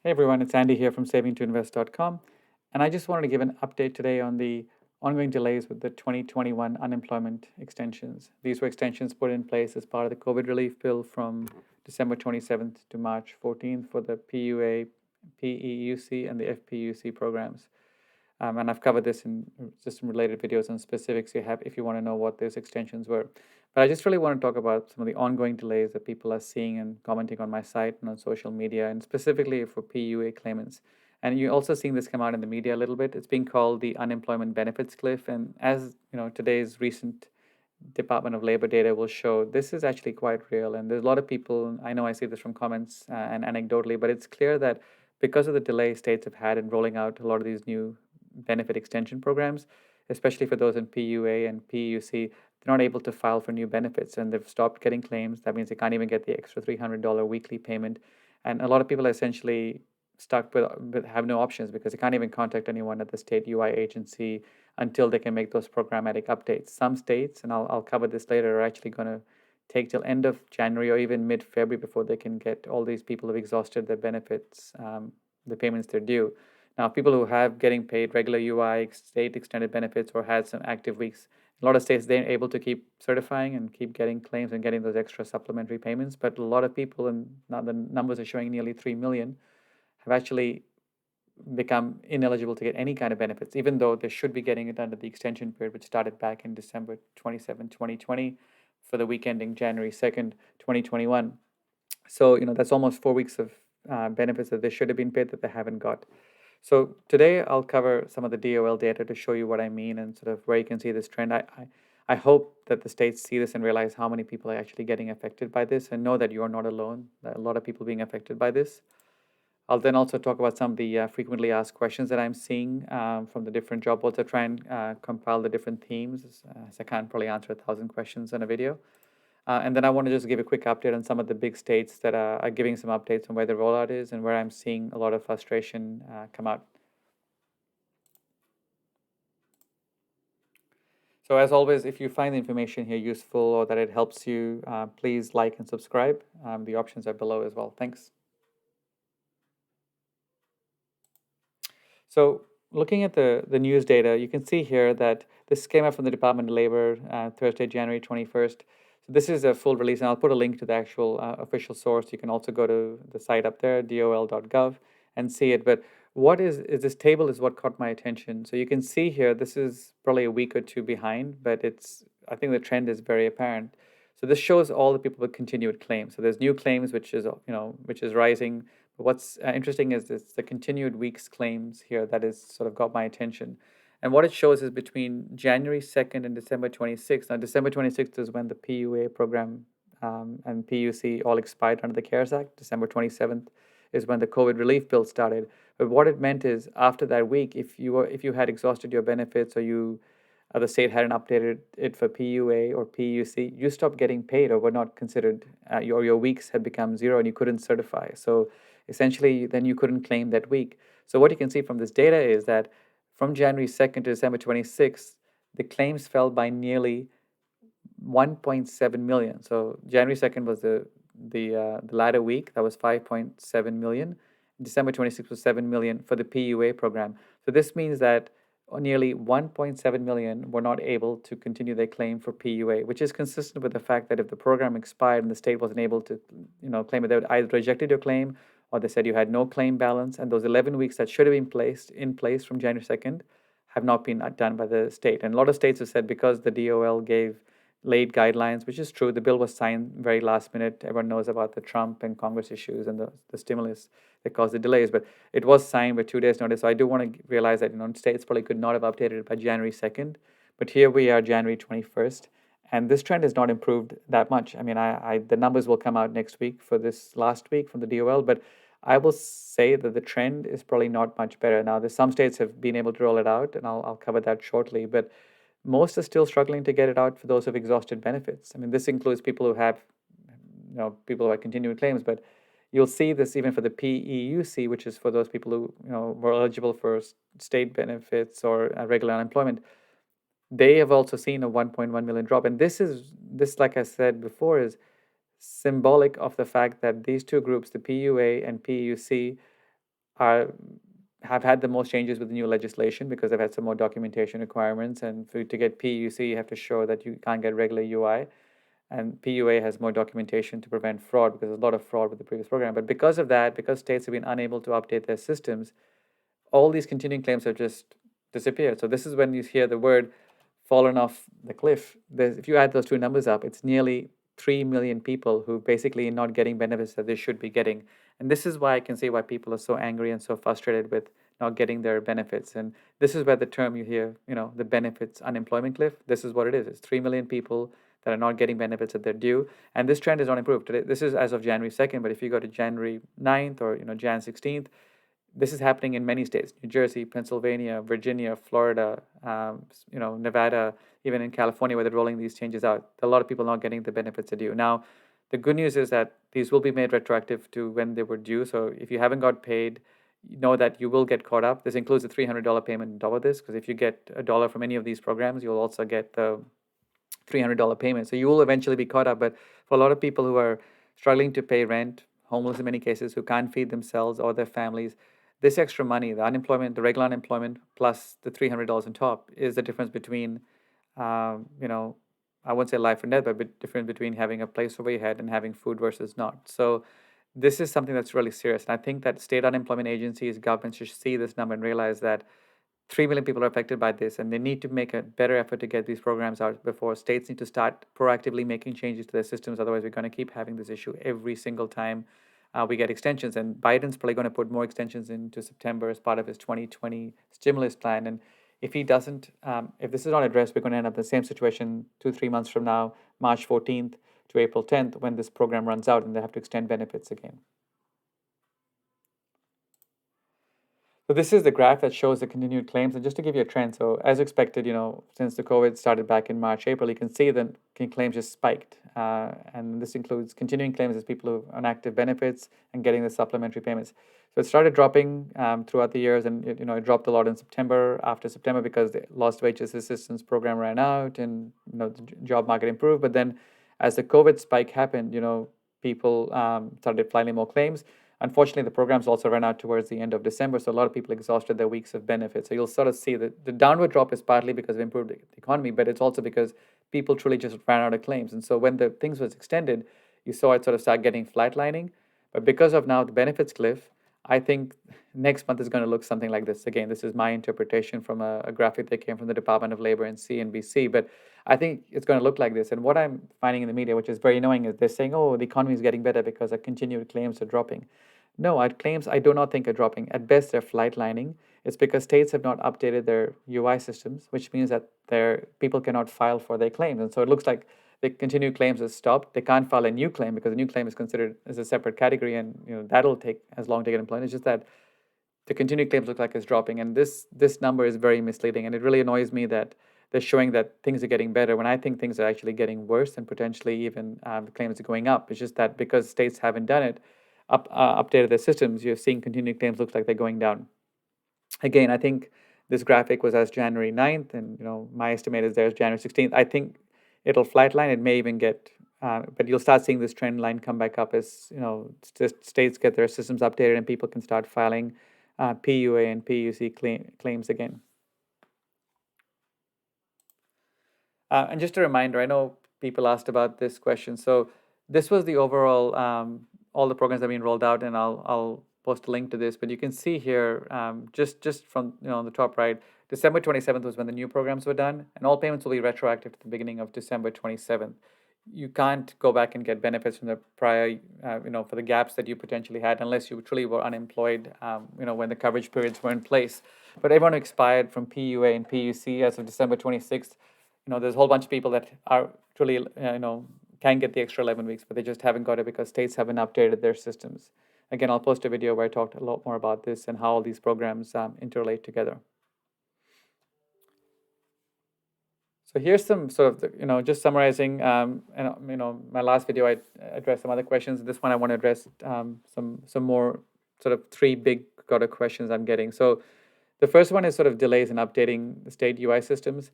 Hey everyone, it's Andy here from savingtoinvest.com, and I just wanted to give an update today on the ongoing delays with the 2021 unemployment extensions. These were extensions put in place as part of the COVID relief bill from December 27th to March 14th for the PUA, PEUC, and the FPUC programs. And I've covered this in just some related videos and specifics you have if you want to know what those extensions were. But I just really want to talk about some of the ongoing delays that people are seeing and commenting on my site and on social media, and specifically for PUA claimants. And you're also seeing this come out in the media a little bit. It's being called the unemployment benefits cliff. And as you know, today's recent Department of Labor data will show, this is actually quite real. And there's a lot of people, I know I see this from comments and anecdotally, but it's clear that because of the delay states have had in rolling out a lot of these new benefit extension programs, especially for those in PUA and PUC, they're not able to file for new benefits and they've stopped getting claims. That means they can't even get the extra $300 weekly payment. And a lot of people are essentially stuck with have no options because they can't even contact anyone at the state UI agency until they can make those programmatic updates. Some states, and I'll cover this later, are actually going to take till end of January or even mid-February before they can get all these people who've exhausted their benefits, the payments they're due. Now, people who have getting paid regular UI, state extended benefits, or had some active weeks, a lot of states they're able to keep certifying and keep getting claims and getting those extra supplementary payments. But a lot of people, and now the numbers are showing nearly 3 million, have actually become ineligible to get any kind of benefits, even though they should be getting it under the extension period, which started back in December 27, 2020, for the week ending January 2nd, 2021. So, that's almost 4 weeks of benefits that they should have been paid that they haven't got. So today I'll cover some of the DOL data to show you what I mean and sort of where you can see this trend. I hope that the states see this and realize how many people are actually getting affected by this and know that you are not alone. There are a lot of people being affected by this. I'll then also talk about some of the frequently asked questions that I'm seeing from the different job boards. I try and compile the different themes, as I can't probably answer 1,000 questions in a video. And then I want to just give a quick update on some of the big states that are giving some updates on where the rollout is and where I'm seeing a lot of frustration come out. So as always, if you find the information here useful or that it helps you, please like and subscribe. The options are below as well. Thanks. So looking at the news data, you can see here that this came out from the Department of Labor Thursday, January 21st. So this is a full release, and I'll put a link to the actual official source. You can also go to the site up there, dol.gov, and see it. But what is this table is what caught my attention. So you can see here, this is probably a week or two behind, but I think the trend is very apparent. So this shows all the people with continued claims. So there's new claims, which is rising. But what's interesting is the continued weeks claims here that is sort of got my attention. And what it shows is between January 2nd and December 26th. Now, December 26th is when the PUA program and PUC all expired under the CARES Act. December 27th is when the COVID relief bill started. But what it meant is after that week, if you had exhausted your benefits or the state hadn't updated it for PUA or PUC, you stopped getting paid or were not considered, your weeks had become zero and you couldn't certify. So essentially, then you couldn't claim that week. So what you can see from this data is that from January 2nd to December 26th, the claims fell by nearly 1.7 million. So January 2nd was the latter week, that was 5.7 million. December 26th was 7 million for the PUA program. So this means that nearly 1.7 million were not able to continue their claim for PUA, which is consistent with the fact that if the program expired and the state wasn't able to, claim it, they would either rejected your claim or they said you had no claim balance, and those 11 weeks that should have been placed in place from January 2nd have not been done by the state. And a lot of states have said because the DOL gave late guidelines, which is true. The bill was signed very last minute. Everyone knows about the Trump and Congress issues and the stimulus that caused the delays, but it was signed with 2 days notice. So I do want to realize that states probably could not have updated it by January 2nd, but here we are January 21st, and this trend has not improved that much. I mean, the numbers will come out next week for this last week from the DOL, but I will say that the trend is probably not much better. Now, there's some states have been able to roll it out, and I'll cover that shortly, but most are still struggling to get it out for those who've exhausted benefits. I mean, this includes people who have, people who have continuing claims, but you'll see this even for the PEUC, which is for those people who, were eligible for state benefits or regular unemployment. They have also seen a 1.1 million drop. And this, like I said before, is symbolic of the fact that these two groups, the PUA and PEUC, have had the most changes with the new legislation because they've had some more documentation requirements. And to get PEUC, you have to show that you can't get regular UI. And PUA has more documentation to prevent fraud because there's a lot of fraud with the previous program. But because of that, because states have been unable to update their systems, all these continuing claims have just disappeared. So this is when you hear the word fallen off the cliff. If you add those two numbers up, it's nearly 3 million people who basically are not getting benefits that they should be getting. And this is why I can see why people are so angry and so frustrated with not getting their benefits. And this is where the term you hear, the benefits unemployment cliff, this is what it is. It's 3 million people that are not getting benefits that they're due. And this trend is not improved. Today, this is as of January 2nd, but if you go to January 9th or Jan 16th, this is happening in many states: New Jersey, Pennsylvania, Virginia, Florida, Nevada, even in California, where they're rolling these changes out. A lot of people not getting the benefits they're due. Now, the good news is that these will be made retroactive to when they were due. So if you haven't got paid, you know that you will get caught up. This includes the $300 payment on top of this, because if you get $1 from any of these programs, you'll also get the $300 payment. So you will eventually be caught up. But for a lot of people who are struggling to pay rent, homeless in many cases, who can't feed themselves or their families, this extra money, the unemployment, the regular unemployment, plus the $300 on top, is the difference between, I wouldn't say life and death, but the difference between having a place over your head and having food versus not. So this is something that's really serious. And I think that state unemployment agencies, governments should see this number and realize that 3 million people are affected by this, and they need to make a better effort to get these programs out before states need to start proactively making changes to their systems. Otherwise, we're going to keep having this issue every single time we get extensions. And Biden's probably going to put more extensions into September as part of his 2020 stimulus plan. And if he doesn't, if this is not addressed, we're going to end up in the same situation 2-3 months from now, March 14th to April 10th, when this program runs out and they have to extend benefits again. So this is the graph that shows the continued claims. And just to give you a trend, so as expected, since the COVID started back in March, April, you can see that claims just spiked. And this includes continuing claims as people who are on active benefits and getting the supplementary payments. So it started dropping throughout the years, and it dropped a lot in September, after September, because the lost wages assistance program ran out and the job market improved. But then as the COVID spike happened, people started filing more claims. Unfortunately, the programs also ran out towards the end of December, so a lot of people exhausted their weeks of benefits. So you'll sort of see that the downward drop is partly because of improved economy, but it's also because people truly just ran out of claims. And so when the things was extended, you saw it sort of start getting flatlining. But because of now the benefits cliff, I think next month is going to look something like this. Again, this is my interpretation from a graphic that came from the Department of Labor and CNBC, but I think it's going to look like this. And what I'm finding in the media, which is very annoying, is they're saying, oh, the economy is getting better because our continued claims are dropping. No, our claims I do not think are dropping. At best, they're flatlining. It's because states have not updated their UI systems, which means that their people cannot file for their claims. And so it looks like the continued claims have stopped. They can't file a new claim because a new claim is considered as a separate category, and that'll take as long to get employed. It's just that the continued claims look like it's dropping, and this number is very misleading, and it really annoys me that they're showing that things are getting better when I think things are actually getting worse, and potentially even the claims are going up. It's just that because states haven't done it, updated their systems, you're seeing continued claims look like they're going down. Again, I think this graphic was as January 9th, and my estimate is there's January 16th. I think it'll flatline. It may even get, but you'll start seeing this trend line come back up as states get their systems updated and people can start filing PUA and PEUC claims again. And just a reminder, I know people asked about this question. So this was the overall, all the programs that have been rolled out, and I'll post a link to this. But you can see here, just from on the top right, December 27th was when the new programs were done, and all payments will be retroactive to the beginning of December 27th. You can't go back and get benefits from the prior, for the gaps that you potentially had, unless you truly were unemployed, when the coverage periods were in place. But everyone who expired from PUA and PUC as of December 26th, there's a whole bunch of people that are truly, can get the extra 11 weeks, but they just haven't got it because states haven't updated their systems. Again, I'll post a video where I talked a lot more about this and how all these programs interrelate together. So here's some sort of, just summarizing, and my last video I addressed some other questions. This one I want to address some more sort of three big sort of questions I'm getting. So the first one is sort of delays in updating the state UI systems.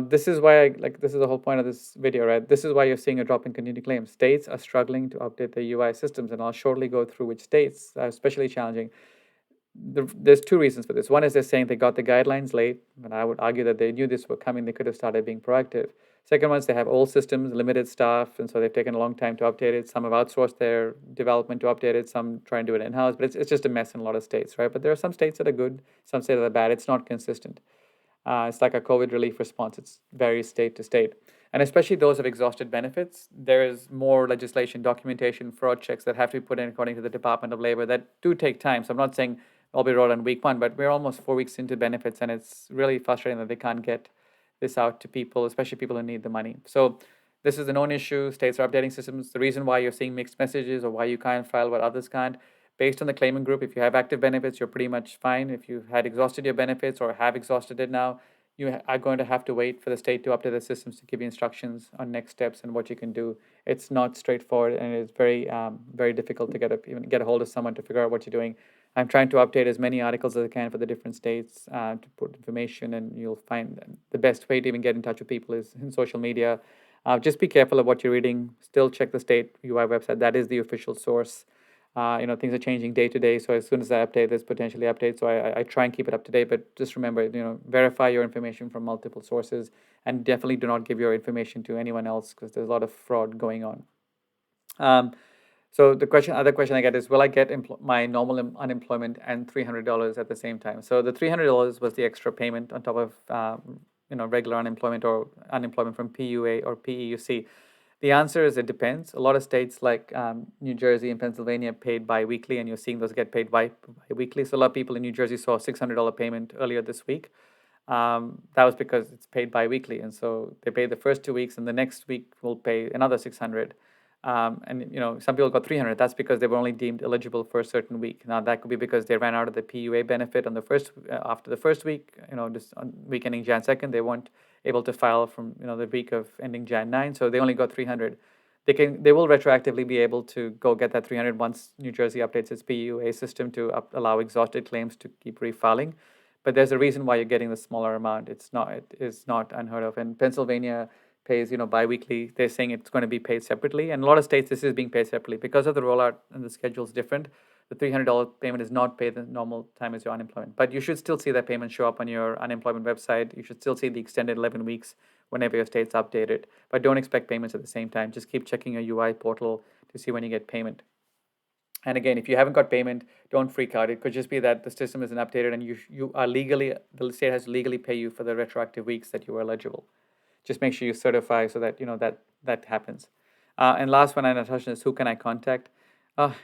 This is why this is the whole point of this video, right? This is why you're seeing a drop in continued claims. States are struggling to update their UI systems, and I'll shortly go through which states are especially challenging. there's two reasons for this. One is they're saying they got the guidelines late, and I would argue that they knew this were coming. They could have started being proactive. Second one is they have old systems, limited staff, and so they've taken a long time to update it. Some have outsourced their development to update it. Some try and do it in-house, but it's just a mess in a lot of states, right? But there are some states that are good, some states that are bad. It's not consistent. It's like a COVID relief response. It's varies state to state. And especially those of exhausted benefits, there is more legislation, documentation, fraud checks that have to be put in according to the Department of Labor that do take time. So I'm not saying I'll be rolled on week one, but we're almost 4 weeks into benefits, and it's really frustrating that they can't get this out to people, especially people who need the money. So this is a known issue. States are updating systems. The reason why you're seeing mixed messages or why you can't file what others can't, based on the claimant group, if you have active benefits, you're pretty much fine. If you had exhausted your benefits or have exhausted it now, you are going to have to wait for the state to update the systems to give you instructions on next steps and what you can do. It's not straightforward, and it's very difficult to even get a hold of someone to figure out what you're doing. I'm trying to update as many articles as I can for the different states to put information, and you'll find the best way to even get in touch with people is in social media. Just be careful of what you're reading. Still check the state UI website. That is the official source. Things are changing day to day. So as soon as I update, there's potentially updates. So I try and keep it up to date. But just remember, verify your information from multiple sources, and definitely do not give your information to anyone else because there's a lot of fraud going on. So the other question I get is, will I get my normal unemployment and $300 at the same time? So the $300 was the extra payment on top of regular unemployment or unemployment from PUA or PEUC. The answer is it depends. A lot of states like New Jersey and Pennsylvania paid bi-weekly, and you're seeing those get paid bi-weekly. So a lot of people in New Jersey saw a $600 payment earlier this week. That was because it's paid bi-weekly, and so they pay the first 2 weeks, and the next week will pay another 600. And some people got 300. That's because they were only deemed eligible for a certain week. Now that could be because they ran out of the PUA benefit on the first after the first week. Just on week ending Jan 2nd, they weren't able to file from the week of ending Jan 9, so they only got 300. They will retroactively be able to go get that 300 once New Jersey updates its PUA system to allow exhausted claims to keep refiling. But there's a reason why you're getting the smaller amount. It is not unheard of. And Pennsylvania pays bi-weekly. They're saying it's going to be paid separately, and a lot of states this is being paid separately because of the rollout, and the schedule is different. The $300 payment is not paid the normal time as your unemployment, but you should still see that payment show up on your unemployment website. You should still see the extended 11 weeks whenever your state's updated, but don't expect payments at the same time. Just keep checking your UI portal to see when you get payment. And again, if you haven't got payment, don't freak out. It could just be that the system isn't updated, and you are the state has to legally pay you for the retroactive weeks that you were eligible. Just make sure you certify so that that happens. And last one, Natasha, is who can I contact?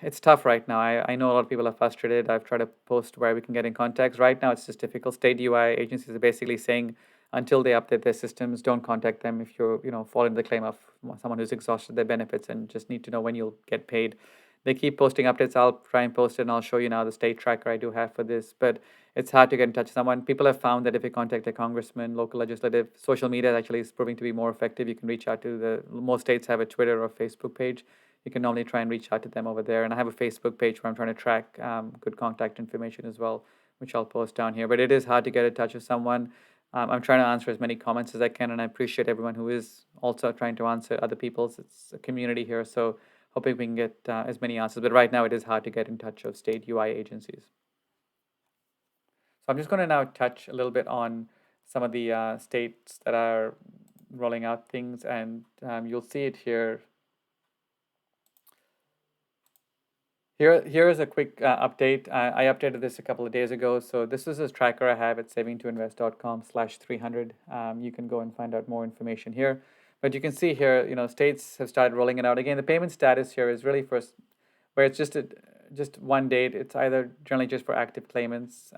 It's tough right now. I know a lot of people are frustrated. I've tried to post where we can get in contact. Right now, it's just difficult. State UI agencies are basically saying until they update their systems, don't contact them if you're fall into the claim of someone who's exhausted their benefits and just need to know when you'll get paid. They keep posting updates. I'll try and post it, and I'll show you now the state tracker I do have for this. But it's hard to get in touch with someone. People have found that if you contact a congressman, local legislative, social media actually is proving to be more effective. You can reach out to most states have a Twitter or Facebook page. You can normally try and reach out to them over there. And I have a Facebook page where I'm trying to track good contact information as well, which I'll post down here. But it is hard to get in touch with someone. I'm trying to answer as many comments as I can, and I appreciate everyone who is also trying to answer other people's. It's a community here, so hoping we can get as many answers. But right now, it is hard to get in touch of state UI agencies. So I'm just going to now touch a little bit on some of the states that are rolling out things, and you'll see it here. Here is a quick update. I updated this a couple of days ago. So this is a tracker I have at savingtoinvest.com/300. You can go and find out more information here. But you can see here, states have started rolling it out. Again, the payment status here is really first where it's just one date. It's either generally just for active claimants,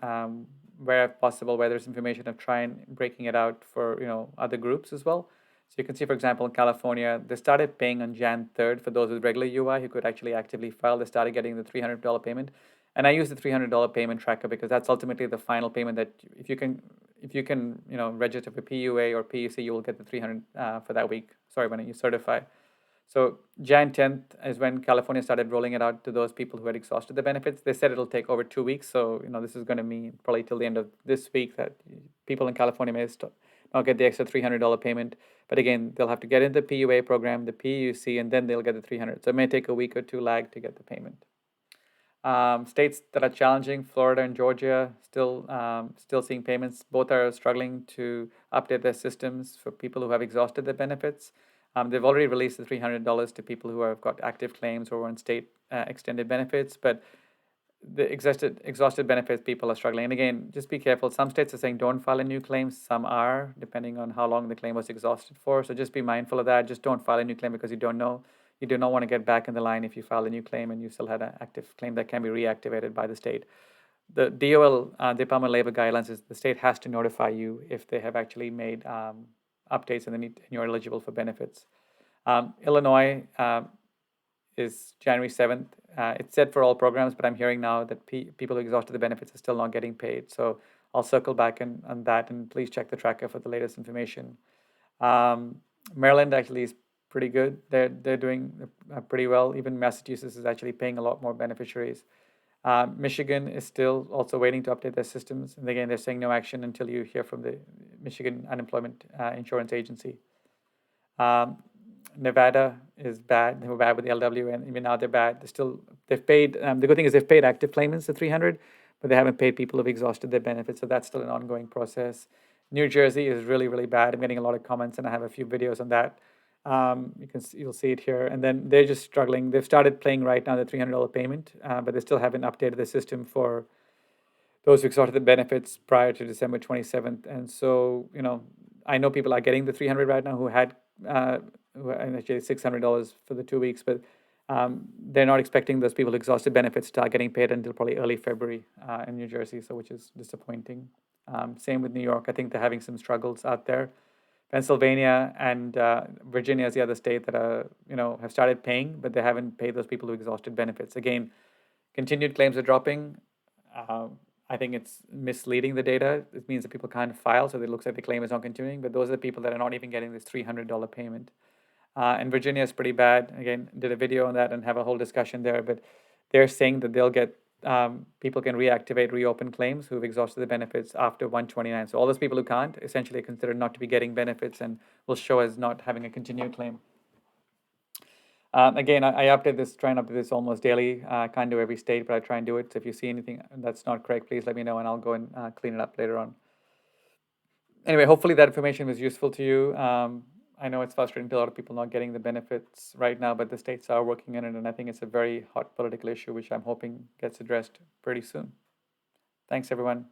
where possible, where there's information of trying breaking it out for other groups as well. So you can see, for example, in California, they started paying on Jan 3rd for those with regular UI who could actually actively file. They started getting the $300 payment. And I use the $300 payment tracker because that's ultimately the final payment that if you can register for PUA or PEUC, you will get the 300 for that week. Sorry, when you certify. So Jan 10th is when California started rolling it out to those people who had exhausted the benefits. They said it'll take over 2 weeks. So, this is going to mean probably till the end of this week that people in California may not get the extra $300 payment. But again, they'll have to get into the PUA program, the PEUC, and then they'll get the 300. So it may take a week or two lag to get the payment. States that are challenging, Florida and Georgia, still seeing payments. Both are struggling to update their systems for people who have exhausted their benefits. They've already released the $300 to people who have got active claims or on state extended benefits, but the exhausted benefits people are struggling. And again, just be careful. Some states are saying don't file a new claim. Some are, depending on how long the claim was exhausted for. So just be mindful of that. Just don't file a new claim because you don't know. You do not want to get back in the line if you file a new claim and you still had an active claim that can be reactivated by the state. The DOL, Department of Labor guidelines, is the state has to notify you if they have actually made updates and you're eligible for benefits. Illinois is January 7th. It's set for all programs, but I'm hearing now that people who exhausted the benefits are still not getting paid. So I'll circle back on that, and please check the tracker for the latest information. Maryland actually is pretty good. They're doing pretty well. Even Massachusetts is actually paying a lot more beneficiaries. Michigan is still also waiting to update their systems. And again, they're saying no action until you hear from the Michigan Unemployment Insurance Agency. Nevada is bad. They were bad with the LW, and even now they're bad. They've paid. The good thing is they've paid active claimants the 300, but they haven't paid people who've exhausted their benefits. So that's still an ongoing process. New Jersey is really, really bad. I'm getting a lot of comments, and I have a few videos on that. You'll see it here. And then they're just struggling. They've started paying right now the $300 payment, but they still haven't updated the system for those who exhausted the benefits prior to December 27th. And so, I know people are getting the 300 right now who had and actually $600 for the 2 weeks, but they're not expecting those people who exhausted benefits to start getting paid until probably early February in New Jersey, so which is disappointing. Same with New York. I think they're having some struggles out there. Pennsylvania and Virginia is the other state that are, have started paying, but they haven't paid those people who exhausted benefits. Again, continued claims are dropping. I think it's misleading the data. It means that people can't file, so it looks like the claim is not continuing, but those are the people that are not even getting this $300 payment. And Virginia is pretty bad. Again, did a video on that and have a whole discussion there, but they're saying that they'll get, people can reopen claims who've exhausted the benefits after 129. So all those people who can't essentially are considered not to be getting benefits and will show as not having a continued claim. Again, I update this, try and update this almost daily. I can't do every state, but I try and do it. So if you see anything that's not correct, please let me know and I'll go and clean it up later on. Anyway, hopefully that information was useful to you. I know it's frustrating to a lot of people not getting the benefits right now, but the states are working on it, and I think it's a very hot political issue, which I'm hoping gets addressed pretty soon. Thanks, everyone.